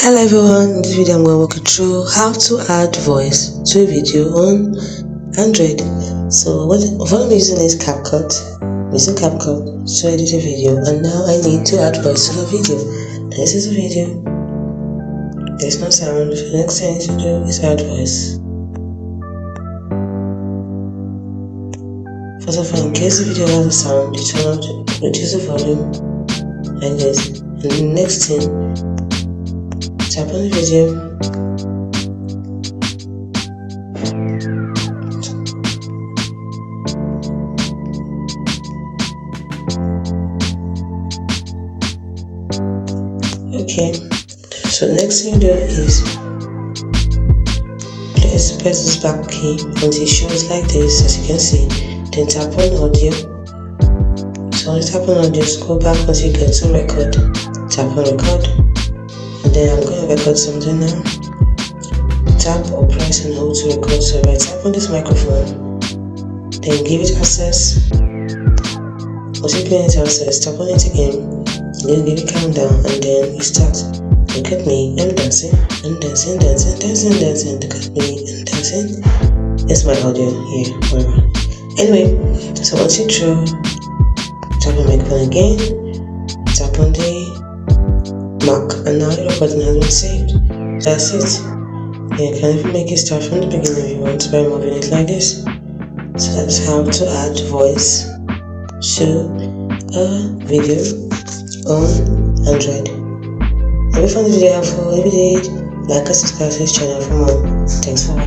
Hello everyone, in this video I'm going to walk you through how to add voice to a video on Android. So what I'm using is Capcut. I'm using Capcut to edit a video, and now I need to add voice to the video. This is a video, there's no sound. The next thing I need to do is add voice. First of all, in case the video has a sound, you turn on, reduce the volume like this, and the next thing, tap on the video, okay. So the next thing you do is press this back key until it shows like this, as you can see. Then tap on audio. So when you tap on audio, scroll back until you get to record. Tap on record. And then I'm going to record something now. Tap or press and hold to record. So if I tap on this microphone, then give it access. Once you give it access, tap on it again, then give it countdown, and then you start. Look at me, I'm dancing, and dancing, dancing, dancing, dancing. Look at me, I'm dancing. It's my audio here, whatever. Anyway, so once you're through, tap on microphone again, tap on the mark, and now your recording has been saved. That's it. You can even make it start from the beginning if you want by moving it like this. So that's how to add voice to a video on Android. If you found this video helpful, if you did, like and subscribe to this channel for more. Thanks for watching.